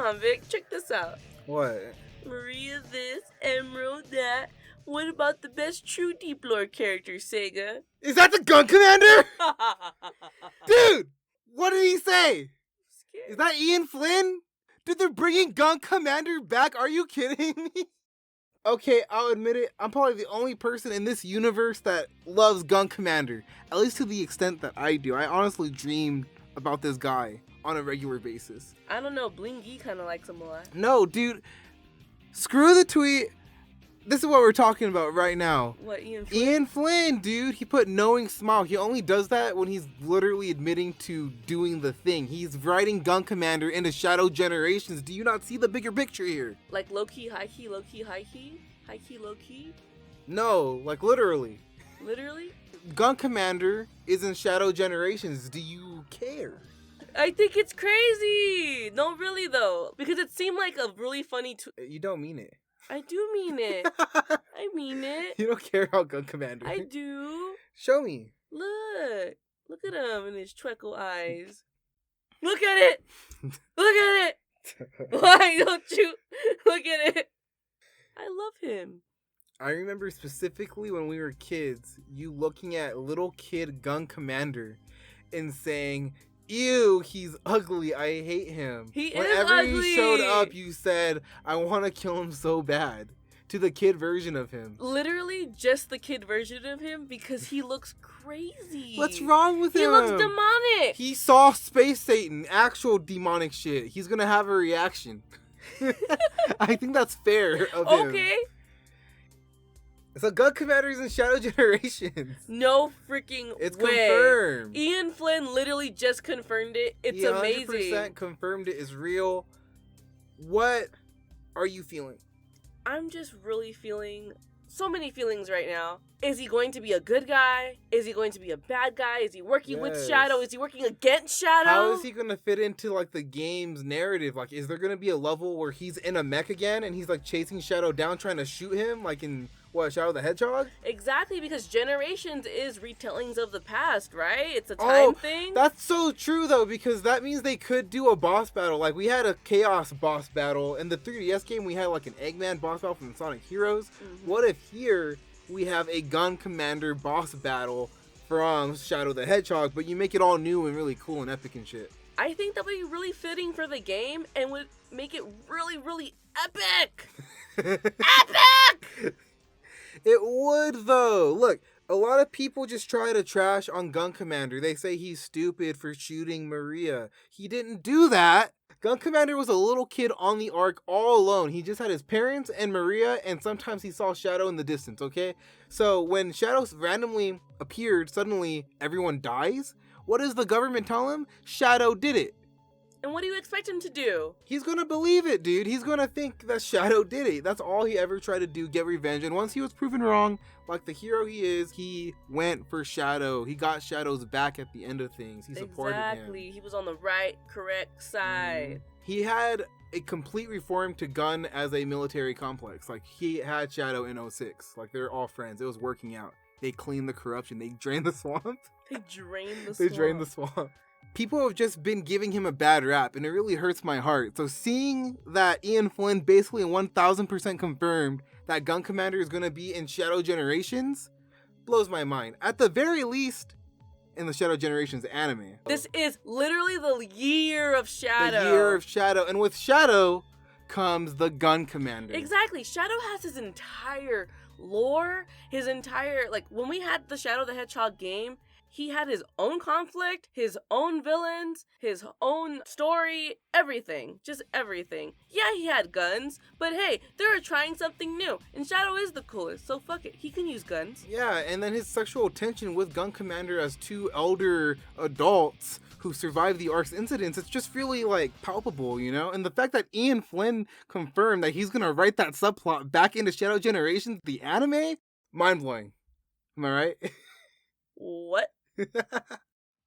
on, Vic. Check this out. What? Maria this, Emerald that. What about the best true Deep Lore character, Sega? Is that the Gun Commander? Dude, what did he say? Is that Ian Flynn? Dude, they're bringing Gun Commander back? Are you kidding me? Okay, I'll admit it. I'm probably the only person in this universe that loves Gun Commander. At least to the extent that I do. I honestly dream about this guy on a regular basis. I don't know. Blingy kind of likes him a lot. No, dude. Screw the tweet. This is what we're talking about right now. What, Ian Flynn? Ian Flynn, dude. He put knowing smile. He only does that when he's literally admitting to doing the thing. He's writing Gun Commander into Shadow Generations. Do you not see the bigger picture here? Like low-key, high-key, low-key, high-key? High-key, low-key? No, like literally. Literally? Gun Commander is in Shadow Generations. Do you care? I think it's crazy. No, really, though. Because it seemed like a really funny... You don't mean it. I do mean it. I mean it. You don't care about Gun Commander. I do. Show me. Look. Look at him and his twinkle eyes. Look at it. Look at it. Why don't you look at it? I love him. I remember specifically when we were kids, you looking at little kid Gun Commander and saying, ew, he's ugly, I hate him. Whenever he showed up, you said, I want to kill him so bad. To the kid version of him. Literally just the kid version of him because he looks crazy. What's wrong with him? He looks demonic. He saw Space Satan, actual demonic shit. He's gonna have a reaction. I think that's fair of him. Okay. So Gun Commander's in Shadow Generations. No freaking It's way. confirmed. Ian Flynn literally just confirmed it. It's amazing. 100% confirmed it is real. What are you feeling? I'm just really feeling so many feelings right now. Is he going to be a good guy? Is he going to be a bad guy? Is he working with Shadow? Is he working against Shadow? How is he going to fit into like the game's narrative? Like, is there going to be a level where he's in a mech again and he's like chasing Shadow down trying to shoot him like in what, Shadow the Hedgehog? Exactly, because Generations is retellings of the past, right? It's a time thing. That's so true though, because that means they could do a boss battle. Like we had a Chaos boss battle in the 3DS game. We had like an Eggman boss battle from Sonic Heroes. Mm-hmm. What if here we have a Gun Commander boss battle from Shadow the Hedgehog, but you make it all new and really cool and epic and shit? I think that would be really fitting for the game and would make it really, really epic. Epic! It would, though. Look, a lot of people just try to trash on Gun Commander. They say he's stupid for shooting Maria. He didn't do that. Gun Commander was a little kid on the Ark all alone. He just had his parents and Maria, and sometimes he saw Shadow in the distance, okay? So when Shadow randomly appeared, suddenly everyone dies. What does the government tell him? Shadow did it. And what do you expect him to do? He's gonna believe it, dude. He's gonna think that Shadow did it. That's all he ever tried to do, get revenge. And once he was proven wrong, like the hero he is, he went for Shadow. He got Shadow's back at the end of things. He supported him. Exactly. He was on the right, correct side. He had a complete reform to Gun as a military complex. Like, he had Shadow in 06. Like, they're all friends. It was working out. They cleaned the corruption. They drained the swamp. They drained the swamp. People have just been giving him a bad rap, and it really hurts my heart. So seeing that Ian Flynn basically 1000% confirmed that Gun Commander is going to be in Shadow Generations blows my mind. At the very least, in the Shadow Generations anime. This is literally the year of Shadow. The year of Shadow. And with Shadow comes the Gun Commander. Exactly. Shadow has his entire lore, his entire, like, when we had the Shadow the Hedgehog game, he had his own conflict, his own villains, his own story, everything. Just everything. Yeah, he had guns, but hey, they were trying something new, and Shadow is the coolest, so fuck it. He can use guns. Yeah, and then his sexual tension with Gun Commander as two elder adults who survived the Ark's incidents, it's just really, like, palpable, you know? And the fact that Ian Flynn confirmed that he's gonna write that subplot back into Shadow Generations, the anime, mind-blowing. Am I right? What?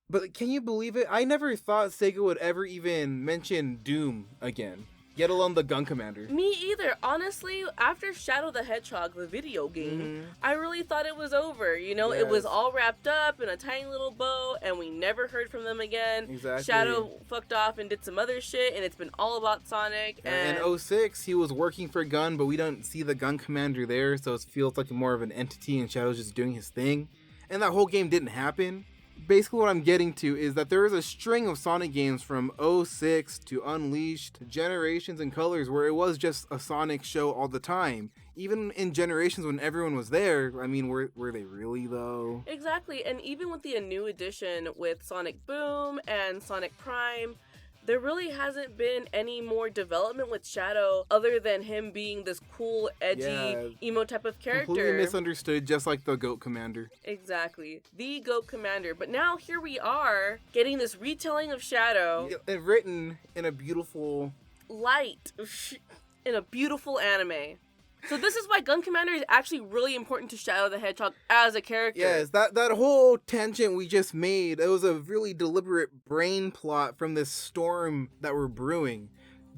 But can you believe it? I never thought Sega would ever even mention Doom again. Yet alone the Gun Commander. Me either. Honestly, after Shadow the Hedgehog, the video game, I really thought it was over. You know, it was all wrapped up in a tiny little bow, and we never heard from them again. Exactly. Shadow fucked off and did some other shit, and it's been all about Sonic. And in 06, he was working for Gun, but we don't see the Gun Commander there, so it feels like more of an entity, and Shadow's just doing his thing. And that whole game didn't happen. Basically what I'm getting to is that there is a string of Sonic games from 06 to Unleashed, Generations, and Colors where it was just a Sonic show all the time. Even in Generations when everyone was there, I mean, were they really though? Exactly, and even with the new edition with Sonic Boom and Sonic Prime, there really hasn't been any more development with Shadow other than him being this cool, edgy, emo type of character. Completely misunderstood, just like the Goat Commander. Exactly. The Goat Commander. But now here we are, getting this retelling of Shadow. Written in a beautiful... light. In a beautiful anime. So this is why Gun Commander is actually really important to Shadow the Hedgehog as a character. Yes, that whole tangent we just made, it was a really deliberate brain plot from this storm that we're brewing.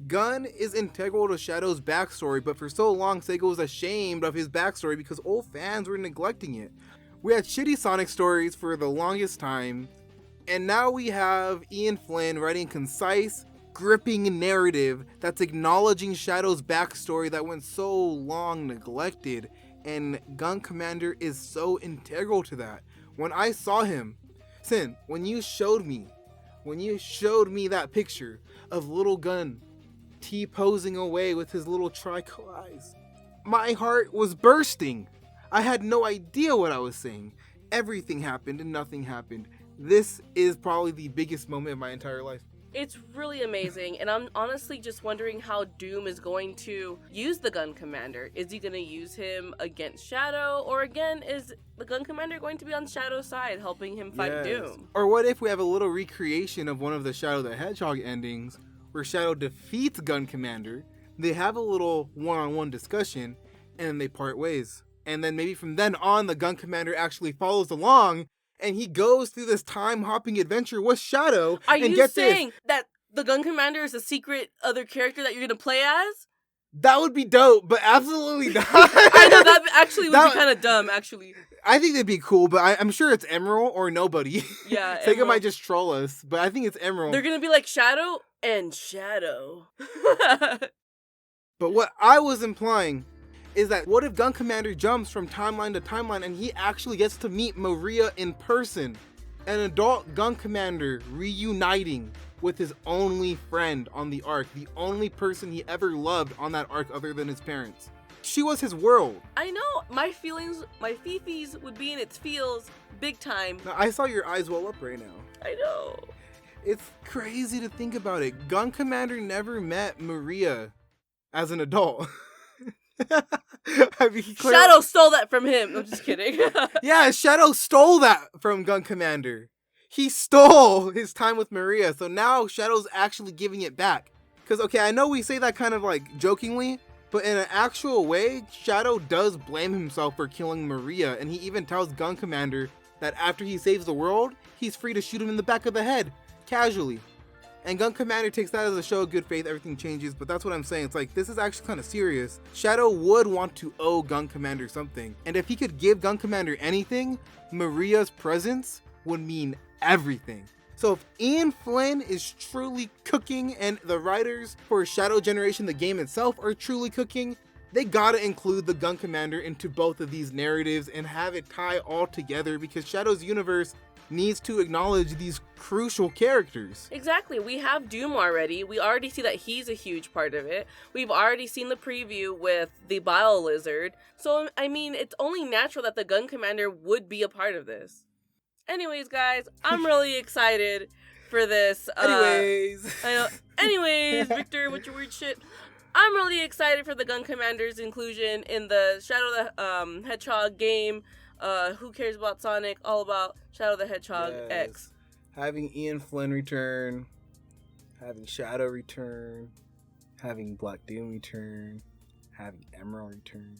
Gun is integral to Shadow's backstory, but for so long Sega was ashamed of his backstory because old fans were neglecting it. We had shitty Sonic stories for the longest time, and now we have Ian Flynn writing concise, gripping narrative that's acknowledging Shadow's backstory that went so long neglected, and Gun Commander is so integral to that. When I saw him, Sin, when you showed me that picture of little Gun T-posing away with his little trico eyes, my heart was bursting. I had no idea what I was saying. Everything happened and nothing happened. This is probably the biggest moment of my entire life. It's really amazing, and I'm honestly just wondering how Doom is going to use the Gun Commander. Is he going to use him against Shadow, or again, is the Gun Commander going to be on Shadow's side, helping him fight Doom? Or what if we have a little recreation of one of the Shadow the Hedgehog endings, where Shadow defeats Gun Commander, they have a little one-on-one discussion, and then they part ways. And then maybe from then on, the Gun Commander actually follows along, and he goes through this time-hopping adventure with Shadow. Are you saying that the Gun Commander is a secret other character that you're going to play as? That would be dope, but absolutely not. I know, that actually would be kind of dumb, actually. I think that'd be cool, but I'm sure it's Emerald or nobody. Yeah, Sega might just troll us, but I think it's Emerald. They're going to be like Shadow and Shadow. But what I was implying is that what if Gun Commander jumps from timeline to timeline and he actually gets to meet Maria in person? An adult Gun Commander reuniting with his only friend on the arc, the only person he ever loved on that arc other than his parents. She was his world. I know, my feelings, my fifis would be in its feels big time. Now, I saw your eyes well up right now. I know. It's crazy to think about it. Gun Commander never met Maria as an adult. I mean, Shadow stole that from him. I'm just kidding. Yeah, Shadow stole that from Gun Commander. He stole his time with Maria, so now Shadow's actually giving it back. Because, okay, I know we say that kind of like jokingly, but in an actual way, Shadow does blame himself for killing Maria, and he even tells Gun Commander that after he saves the world, he's free to shoot him in the back of the head, casually. And Gun Commander takes that as a show of good faith, everything changes, but that's what I'm saying. It's like, this is actually kind of serious. Shadow would want to owe Gun Commander something. And if he could give Gun Commander anything, Maria's presence would mean everything. So if Ian Flynn is truly cooking and the writers for Shadow Generation, the game itself, are truly cooking, they gotta include the Gun Commander into both of these narratives and have it tie all together, because Shadow's universe needs to acknowledge these crucial characters. Exactly. We have Doom already. We already see that he's a huge part of it. We've already seen the preview with the Bile Lizard. So, I mean, it's only natural that the Gun Commander would be a part of this. Anyways, guys, I'm really excited for this. Anyways, Victor, what's your weird shit? I'm really excited for the Gun Commander's inclusion in the Shadow the Hedgehog game. Who cares about Sonic? All about Shadow the Hedgehog X. Having Ian Flynn return, having Shadow return, having Black Doom return, having Emerald return.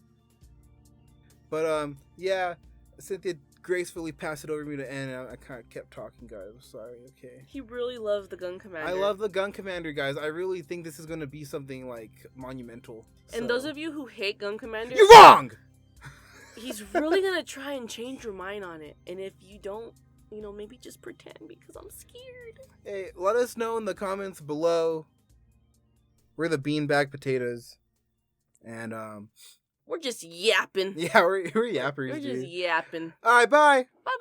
But yeah, Cynthia, gracefully pass it over to me to end. I kind of kept talking, guys. I'm sorry. Okay. He really loves the Gun Commander. I love the Gun Commander, guys. I really think this is going to be something like monumental. And those of you who hate Gun Commander, you're wrong. He's really gonna try and change your mind on it. And if you don't, maybe just pretend because I'm scared. Hey, let us know in the comments below. We're the beanbag potatoes, and we're just yapping. Yeah, we're yappers. We're just yapping. All right, bye. Bye.